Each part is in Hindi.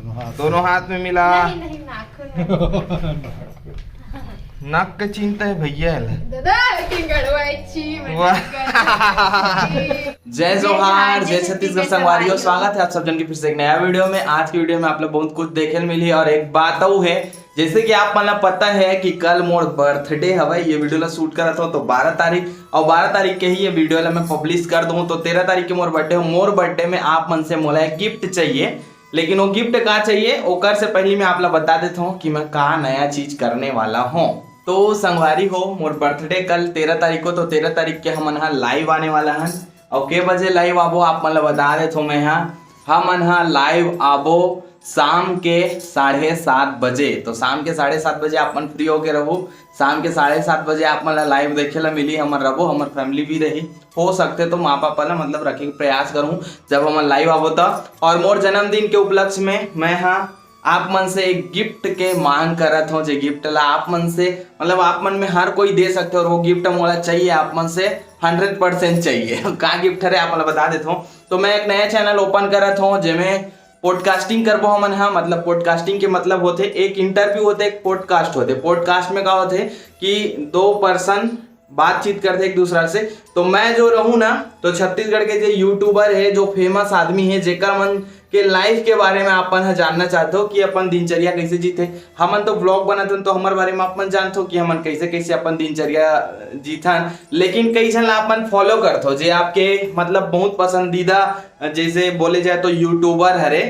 दोनों हाथ में मिला। नहीं नहीं नाखून नाक का चिंता है भैया। दादा लेकिन गड़वाई जय जोहार, जय छत्तीसगढ़ संगवारियों, स्वागत है आप सब जन की फिर से एक नया वीडियो में। आज की वीडियो में आप लोग बहुत कुछ देखे मिली और एक बात वो है, जैसे कि आप मतलब पता है कि कल मोर बर्थडे हवा। ये वीडियो ला शूट करत हो तो 12 तारीख और 12 तारीख के ही ये वीडियो ला मैं पब्लिश कर दूं। तो 13 तारीख के मोर बर्थडे हो। मोर बर्थडे में आप मन से मोला एक गिफ्ट चाहिए, लेकिन वो गिफ्ट का चाहिए ओकर से पहले मैं आप लोग बता देता हूँ कि मैं कहा नया चीज करने वाला हूँ। तो संगवारी हो, मोर बर्थडे कल 13 तारीख को, तो 13 तारीख के हम यहाँ लाइव आने वाला है। और के बजे लाइव आबो आप मतलब बता देते हो। मैं हम यहाँ लाइव आबो शाम के 7:30 बजे। तो शाम के 7:30 बजे आप मन फ्री होके रहो। शाम के 7:30 बजे आप मन लाइव देखे ला मिली। हमर रहो, हमर फैमिली भी रही, हो सकते तो माँ पापा ला मतलब रखे के प्रयास करूँ जब हम लाइव आबो तो। और मोर जन्मदिन के उपलक्ष्य में मैं आप मन से एक गिफ्ट के मांग करत हो। जो गिफ्ट ला आप मन से मतलब आप मन में हर कोई दे सकते हो, और वो गिफ्ट मोला चाहिए आप मन से 100% चाहिए। का गिफ्ट है आप मतलब बता देता हूँ। तो मैं एक नया चैनल ओपन करत हूँ जिसमें पॉडकास्टिंग करबो हमन। हाँ मतलब पॉडकास्टिंग के मतलब होते एक इंटरव्यू होते, एक पॉडकास्ट होते। पॉडकास्ट में क्या होते कि 2 पर्सन बातचीत करते एक दूसरा से। तो मैं जो रहूं ना, तो छत्तीसगढ़ के जो यूट्यूबर है, जो फेमस आदमी है, जेकर मन के लाइफ के बारे में अपन जानना चाहते हो कि अपन दिनचर्या कैसे जीते। हमन तो व्लॉग बनाते हैं तो हमारे बारे में अपन जानते हो कि हमन कैसे कैसे अपन दिनचर्या जीथन। लेकिन कई जन अपन फॉलो करते हो जे आपके मतलब बहुत पसंदीदा जैसे बोले जाए तो यूट्यूबर हरे।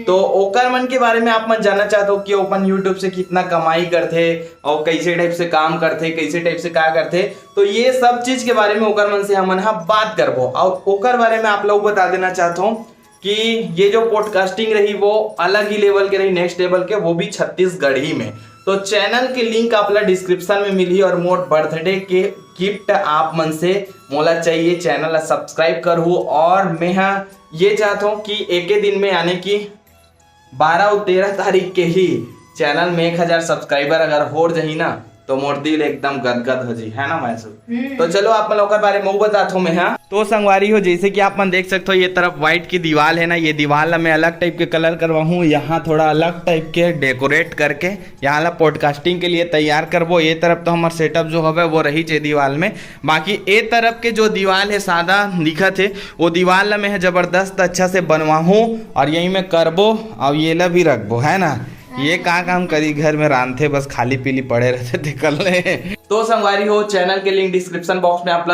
तो ओकर मन के बारे में आप मन जानना चाहते हो कि अपन यूट्यूब से कितना कमाई करते और कैसे टाइप से काम करते, कैसे टाइप से क्या करते। तो ये सब चीज के बारे में ओकर मन से हमन बात करबो। और ओकर बारे में आप लोग बता देना चाहता हूँ कि ये जो पॉडकास्टिंग रही वो अलग ही लेवल के रही, नेक्स्ट लेवल के, वो भी छत्तीसगढ़ ही में। तो चैनल के लिंक आप लोग डिस्क्रिप्शन में मिली। और मोर बर्थडे के गिफ्ट आप मन से मोला चाहिए, चैनल सब्सक्राइब करूँ। और मैं ये चाहता हूँ कि एक ही दिन में यानी कि 12 और 13 तारीख के ही चैनल में 1000 सब्सक्राइबर अगर हो जाही ना, तो मोर दिल एकदम गदगद हो जी, है ना महसूस। तो चलो आप लोग बारे में बताता हूँ मैं। तो संगवारी हो, जैसे कि आप मन देख सकते हो ये तरफ व्हाइट की दीवार है ना, ये दीवार ला मैं अलग टाइप के कलर करवा हूँ। यहाँ थोड़ा अलग टाइप के डेकोरेट करके यहाँ ला पॉडकास्टिंग के लिए तैयार करबो। ये तरफ तो हमारा सेटअप जो है वो रही चे दीवार में। बाकी ए तरफ के जो दीवार है सादा दिखत है, वो दीवार ला मैं जबरदस्त अच्छा से बनवा हूँ और यही में करबो। और ये ला भी रखबो, है ना। ये का काम करी, घर में रांधे बस खाली पीली पड़े रहते निकलने। तो संगवारी हो, चैनल के लिंक डिस्क्रिप्शन बॉक्स में आप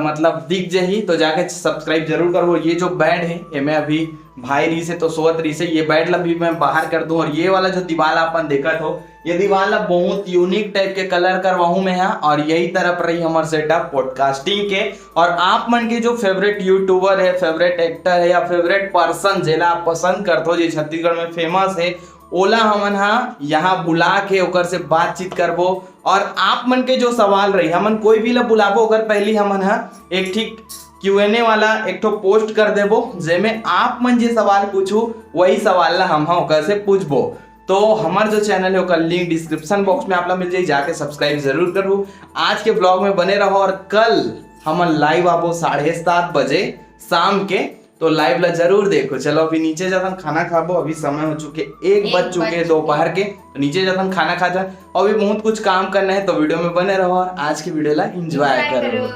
मतलब दिख जाही, तो जाके सब्सक्राइब जरूर करो। ये जो बेड है ये मैं अभी भाई रही से तो सोत रही से, ये बेड ला भी मैं बाहर कर दूं। और ये वाला जो दीवार अपन देखत हो, ये दीवार ला बहुत यूनिक टाइप के कलर करवाऊं मैं यहाँ। और यही तरफ रही हमार सेटअप पॉडकास्टिंग के। और आप मन के जो फेवरेट यूट्यूबर है, फेवरेट एक्टर है या फेवरेट पर्सन जेला आप पसंद करते हो, जो छत्तीसगढ़ में फेमस है, ओला हमन यहाँ बुला के ओकर से बातचीत करबो। और आप मन के जो सवाल रही, हमन कोई भी ला बुलाबो ओकर पहले हमन एक ठीक Q&A वाला एक ठो पोस्ट कर देबो, जेमे आप मन जे सवाल पूछू वही सवाल ला हम ओकर से पूछबो। तो हमार जो चैनल है ओकर लिंक डिस्क्रिप्शन बॉक्स में आप लोग मिल जाए, जाके सब्सक्राइब जरूर करूँ। आज के ब्लॉग में बने रहो। और कल हमन लाइव आबो 7:30 बजे शाम के, तो लाइव ला जरूर देखो। चलो अभी नीचे जाता खाना खाबो। अभी समय हो चुके 1 बज चुके दोपहर के, तो नीचे जाता खाना खा जा। और भी बहुत कुछ काम करना है, तो वीडियो में बने रहो और आज की वीडियो ला एंजॉय करो।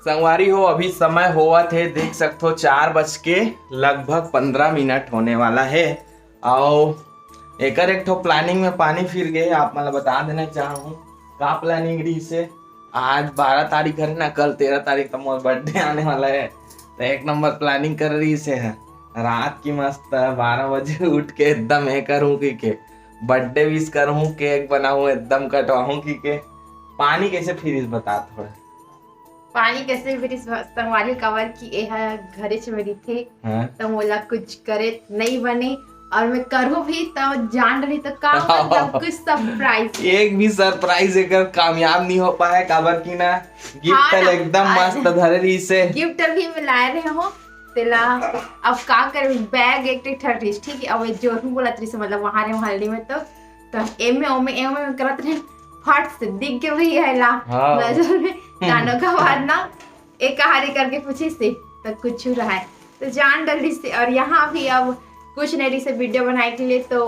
संगवारी हो, अभी समय हुआ थे देख सकते हो 4:15 होने वाला है। और एक ठो प्लानिंग में पानी फिर गए। आप मतलब बता देना चाहूँ का प्लानिंग रही से। आज 12 तारीख है ना, कल 13 तारीख तो मोर बर्थडे आने वाला है। तो एक नंबर प्लानिंग कर रही से है रात की मस्त 12 बजे उठ के एकदम करूँ कि बर्थडे विश करूँ, केक बनाऊँ, एकदम कटवाऊँ कि पानी कैसे फिर बता थोड़ा। पानी कैसे फिर संगवारी कवर की घरे से मेरी थे। तो मोला कुछ करे नहीं बने और मैं करूँ भी तो जान रही तो का मतलब कुछ सरप्राइज। एक भी सरप्राइज एकर कामयाब नहीं हो पाया, काबर की ना गिफ्ट एकदम मस्त धरे रही से। गिफ्ट भी मैं लाए रहे हो तेला। अब का कर बैग एक ठहरी ठीक है। अब जो बोला से मतलब वहां रे हल्दी में तो एमे करत रहे फट से दिख के भी है ला नजर में गानों का बाद ना एक कहानी करके पूछी से तो कुछ रहा है तो जान डली से। और यहाँ भी अब कुछ नहीं से वीडियो बनाए के लिए, तो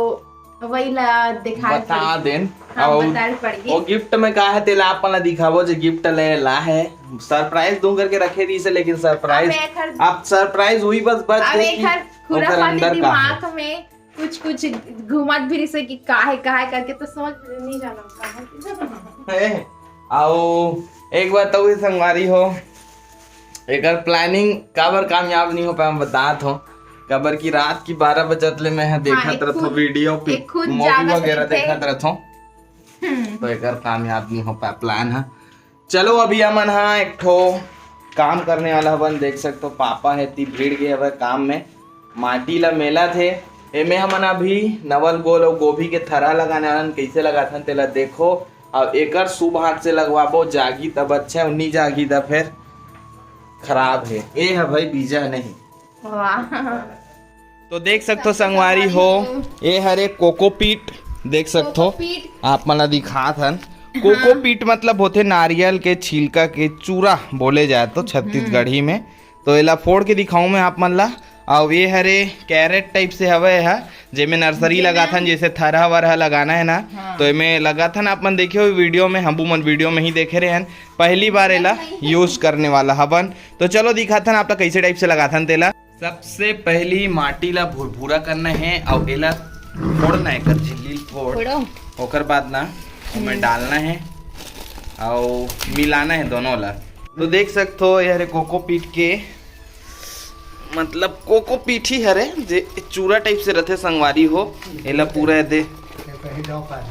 वही ला दिखा बता देन। हाँ, और बता पड़ी वो गिफ्ट में का है तेला आप मला दिखावो जो गिफ्ट ले ला है, सरप्राइज दूं करके रखे दी से, लेकिन सरप्राइज अब सरप्राइज हुई बस अब एक हर खुराफाती दिमाग में कुछ घुमत भी से कि काहे करके, तो समझ नहीं जाना है। आओ एक बात तो संगवारी हो, एक प्लानिंग काबर कामयाब नहीं हो पाया, हम बतात हो कबर की रात की 12 बजत ले मैं देखत रहथो वीडियो मूवी वगैरह देखत रहथो, तो एक कामयाब नहीं हो पाया प्लान है। चलो अभी हमन हाँ एक ठो काम करने वाला हवन, देख सकते हो पापा है ती भीड़ गए हवे काम में, माटी ला मेला थे एमे हमन अभी नवल गोल और गोभी के थरा लगाने वाला कैसे लगाथन तेला देखो, अब एकर शुभ हाथ से लगवाबो, जागी तब अच्छा है, उन्नी जागी तब फिर खराब है। ये है भाई बीजा नहीं। तो देख सकते हो संगवारी हो, ये हरे कोकोपीट देख सकते हो आप मला दिखात हन। कोकोपीट मतलब होते नारियल के छिलका के चूरा बोले जाए तो छत्तीसगढ़ी में, तो एला फोड़ के दिखाऊं मैं आप मन ला। और ये हरे कैरेट टाइप से हवे है, जेमे नर्सरी लगाथन जैसे थरहा वरहा लगाना है ना, तो एमे लगाथन आप मन देखे हो वीडियो में, हम मन वीडियो में ही देखे रहे हैं, पहली बार एला यूज करने वाला हवन। तो चलो दिखाथन आप कैसे टाइप से लगाथन तेला। सबसे पहली माटी ला भूरा करना है और एला फोड़ना है, कर झिल्ली फोड़, ओकर बाद ना उसमें डालना है और मिलाना है दोनों ला। तो देख सकते हो ये कोकोपीट के मतलब कोकोपीट ही हरे जे चूरा टाइप से रहते संगवारी हो, एला पूरा दे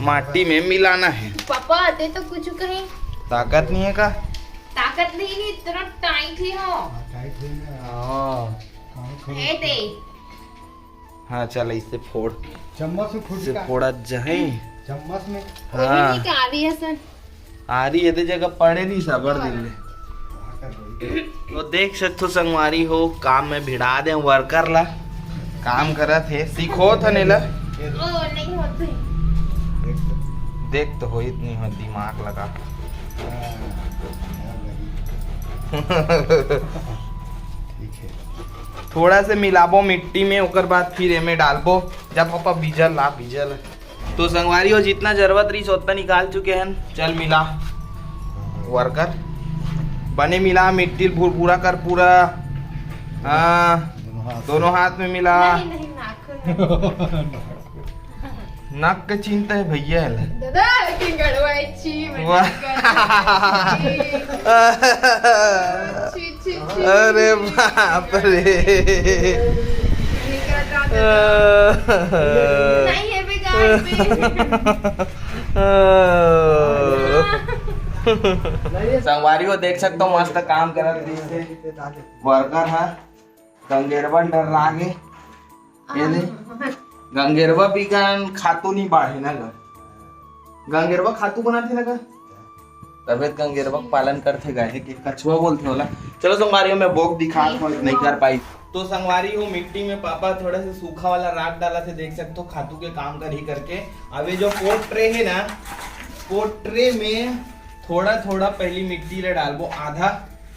माटी में मिलाना है। पापा आते तो कुछ कहीं ताकत नहीं है का? ताकत नहीं, इतना टाइट ही हो। हाँ चल इससे फोड़, चम्मच से फोड़ा जाए चम्मच में। हाँ आ रही है सर, आ रही है जगह पड़े नहीं सबर दिल। तो देख सकते हो संगवारी हो, काम में भिड़ा दे वर्कर ला, काम करत है, सीखो था नेला नहीं होते। देख तो हो इतनी हो दिमाग लगा थोड़ा से मिलाबो मिट्टी में, ओकर बाद फिर एमे डालबो जब पापा बीजल ला बीजल। तो संगवारी हो जितना जरूरत रही उतना निकाल चुके हैं, चल मिला वर्कर बने मिला, मिट्टी भूरा कर पूरा, दोनों हाथ में मिला। नहीं, नाक का चिंता है भैया दादा लेकिन गड़वाई छी अरे बाप रे नहीं है बेकार संगवारी को देख सकते हो मस्त काम करत रही वर्कर है, गंगेरवा डर लागे ये ले गंगेरवा भी kan खातू नहीं बाढ़े ना गंगेरवा खातू बनाते ना का, तबियत गंगेरवा पालन करते गाय के कछुआ बोलते होला। चलो संगवारी में बोक दिखा नहीं कर पाई। तो संगवारी हो मिट्टी में पापा थोड़ा सा सूखा वाला राख डाला थे, देख सकते हो खातू के काम कर ही करके। अब ये जो पोट ट्रे है ना, पोट ट्रे में थोड़ा थोड़ा पहली मिट्टी ले डालबो,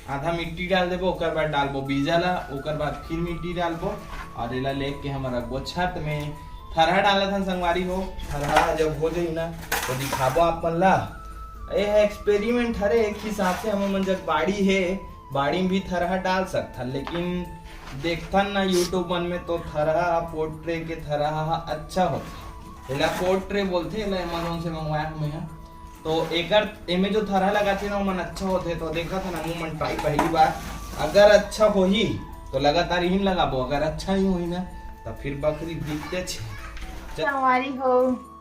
आधा मिट्टी डाल देबो, ओकर बाद डालबो बीजा ला, ओकर बाद फिर मिट्टी डालबो और एला लेके हम रखबो छत में। थरहा डाला था संगवारी हो, थरहा जब हो जाई ना तो दिखाबो आप मन ला। ये है एक्सपेरिमेंट हरे, एक हिसाब से हम मन जब बाड़ी है, बाड़ी में भी थरहा डाल सकता, लेकिन देखथन ना यूट्यूब मन में तो थरहा पोट्रे के थरहा अच्छा होता, एला पोट्रे बोलते, एला अमेज़न से मंगवाया मैं है। तो एकर एमे जो थरहा लगाते ना मन अच्छा होते, तो देखा था ना मुंह मन ट्राई पहली बार, अगर अच्छा होही तो लगातार यही लगाबो, अगर अच्छा नहीं होई ना तो फिर बकरी दिखते छे। संगवारी हो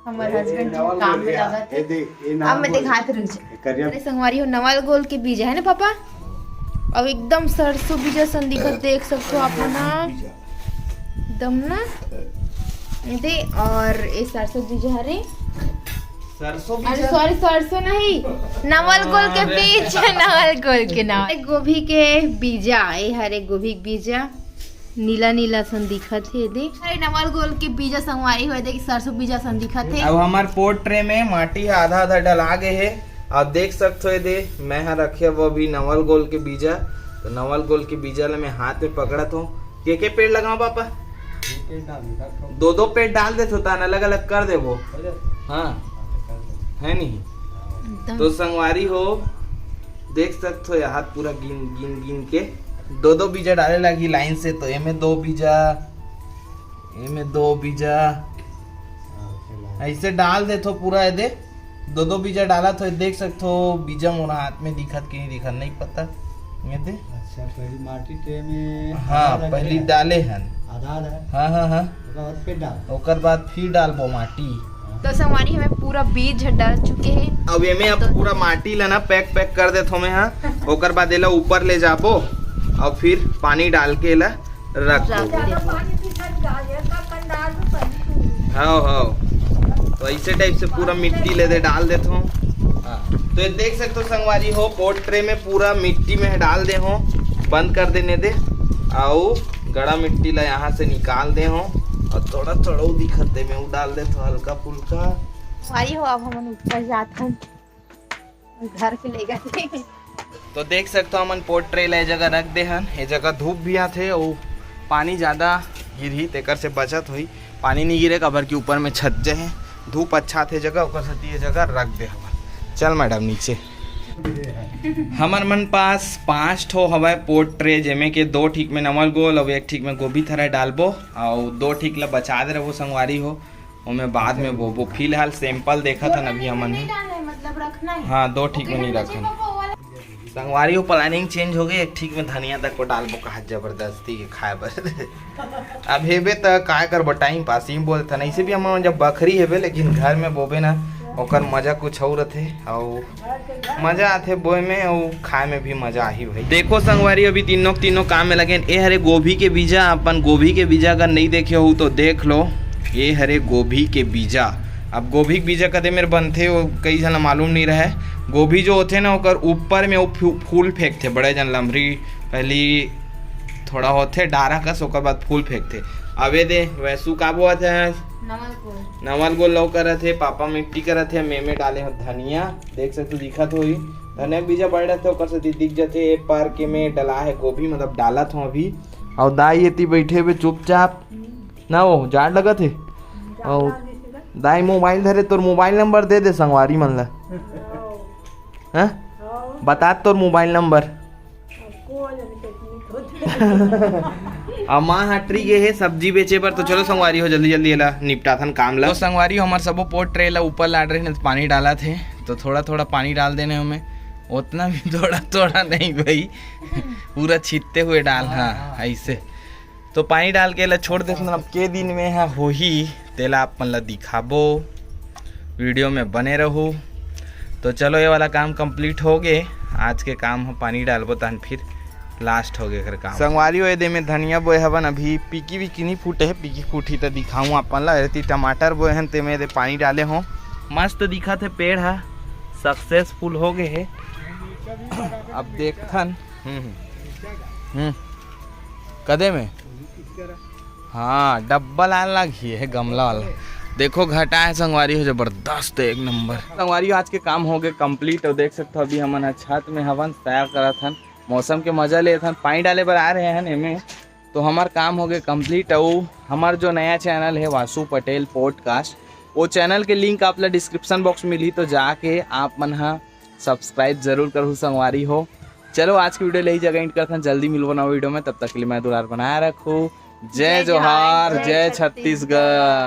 हमारे हस्बैंड काम में लगा थे, अब मैं दिखाते रुक जा। अरे संगवारी हो नवल गोल के बीज है ना पापा, अब एकदम सरसों बीजा सन दिखत, देख सकते हो आप ना एकदम ना दे, और ये सरसों बीज हरे, सरसों अरे सॉरी सरसों नहीं, नवल गोल के बीज, नवल गोल के नाम गोभी के बीजा, ये हरे गोभी के बीजा नीला नीला सन दिखत है, देख अरे नवल गोल के बीजा संगवारी हुए, देख सरसों बीजा सन दिखत है। अब हमारे पोट ट्रे में माटी आधा आधा डला गए है, आप देख सकते हो दे मैं यहाँ रखे वो भी नवल गोल के बीजा। तो नवल गोल के बीजा ला मैं हाथ में पकड़त हूँ। के पेड़ लगाऊं पापा? के डाल रखो। दो दो पेट डाल दे तो तान अलग अलग कर दे वो। हाँ है नहीं तो संगवारी हो देख सकते हो हाथ पूरा गिन गिन गिन के दो दो बीजा डाले लगी लाइन से तो एमे दो बीजा एमे दो बीजा ऐसे डाल दे तो पूरा है दे दो दो बीजा डाला तो देख सकते हो बीजा मोरा हाथ में दिखत कि नहीं दिखत नहीं पता ये दे। अच्छा पहली माटी के में हाँ पहली डाले हन आधार है। हाँ हाँ हाँ उसके बाद पे डाल ओकर बाद फिर डालबो माटी। तो संगवारी हमें पूरा बीज डाल चुके हैं। अब एमे अब पूरा माटी ला ना पैक पैक कर दे थो मैं हाँ ओकर बाद एला ऊपर ले जाबो और फिर पानी डाल के एला रख दो। हाँ हाँ तो ऐसे टाइप से पूरा मिट्टी ले दे डाल देता हूँ। हाँ तो ये देख सकते हो संगवारी हो पोट ट्रे में पूरा मिट्टी में डाल दे हो बंद कर देने दे और गड़ा मिट्टी ला यहाँ से निकाल दे हो और थोड़ा थोड़ा दिखते में वो डाल दे तो हल्का फुल्का। संगवारी हो अब हम ऊपर जाते हैं घर के ले गए तो देख सकते हो हमन पोट ट्रे ला जगह रख दे हन ये जगह धूप भी आथे और पानी ज़्यादा गिरही तेकर से बचत हुई पानी नहीं गिरे कबर के ऊपर में छत जे है धूप अच्छा थे जगह ओकर साथ ये जगह रख दे हवा। चल मैडम नीचे हमर मन पास 5 ठो हवाए पोट ट्रे जेमे के 2 ठीक में नमल गोल और 1 ठीक में गोभी थरा डालबो और 2 ठीक ला बचा दे रहो संगवारी हो ओमे बाद में बोबो फिलहाल सैंपल देखा था अभी हमन ने मतलब रखना है। हाँ 2 ठीक में नहीं रखना संगवारी हो प्लानिंग चेंज हो गई 1 ठीक में धनिया तक को डालबो कहा जबरदस्ती के खाए बर अब हेबे त काय करबो टाइम पास ही बोलत नहीं से भी हम जब बकरी हेबे लेकिन घर में बोबे ना ओकर मजा कुछ और रथे और मजा आथे बोए में और खाए में भी मजा आही भाई। देखो संगवारी अभी तीनों काम में लगे ए हरे गोभी के बीजा अपन गोभी के बीजा अगर नहीं देखे हो तो देख लो ये हरे गोभी के बीजा। अब गोभी के बीजा कदे मेरे बनते वो कई जन मालूम नहीं रहे गोभी जो होते ना ओकर ऊपर में वो फूल फेंकते बड़े जन लमरी पहली थोड़ा होते डारा कस ओकर बाद फूल फेंकते अबे दे वैसू का बोत है नवल गोल लौ करत है पापा मिट्टी करत है में डाले हो धनिया देख सकते दिखत होई धनिया के बीजा बढ़ रहते ओकर से दिख जाते एक पार के में डला है गोभी मतलब डालत हो अभी और दाई एती बैठे हुए चुपचाप ना वो जाड़ लगत है और दाई मोबाइल धरे तोर मोबाइल नंबर दे संगवारी मन ला हाँ बता तोर मोबाइल नंबर माँ हटरी गए है सब्जी बेचे पर तो चलो संगवारी हो जल्दी जल्दी ला निपटाथन काम ला। तो संगवारी हमारे सबो पोट ट्रे ला ऊपर लाड रहे पानी डाला थे तो थोड़ा थोड़ा पानी डाल देने हमें उतना भी थोड़ा थोड़ा नहीं भाई पूरा छीतते हुए डाल। हाँ ऐसे तो पानी डाल के ला छोड़ दे अब के दिन में है हो ही तेला आप मन ला दिखाबो वीडियो में बने रहो। तो चलो ये वाला काम कंप्लीट हो गए आज के काम हो पानी डालबो तहन फिर लास्ट हो गए घर काम। संगवारी हो दे में धनिया बोए हवन अभी पीकी भी नहीं फूटे है पीकी फूटी तो दिखाऊँ अपन ला रहती टमाटर बोए हैं ते में पानी डाले हो मस्त दिखा थे पेड़ है सक्सेसफुल हो गए है। अब देखन कदे में हाँ डब्बा लाल लगी है गमला वाला देखो घटा है संगवारी हो जबरदस्त एक नंबर। संगवारी आज के काम हो गए कंप्लीट और देख सकते हो अभी हमन छत में हवन तैयार करत हन मौसम के मजा ले हन पानी डाले पर आ रहे हैं एमे तो हमार काम हो गए कंप्लीट। और हमार जो नया चैनल है वासु पटेल पॉडकास्ट वो चैनल के लिंक आप ला डिस्क्रिप्शन बॉक्स में मिली तो जाके आप मन हाँ सब्सक्राइब जरूर करूँ संगवारी हो। चलो आज की वीडियो ले ही जगह इंट करते हैं जल्दी मिलबो नवा वीडियो में तब तक के लिए मैं दुलार बनाया रखूँ। जय जोहार जय छत्तीसगढ़।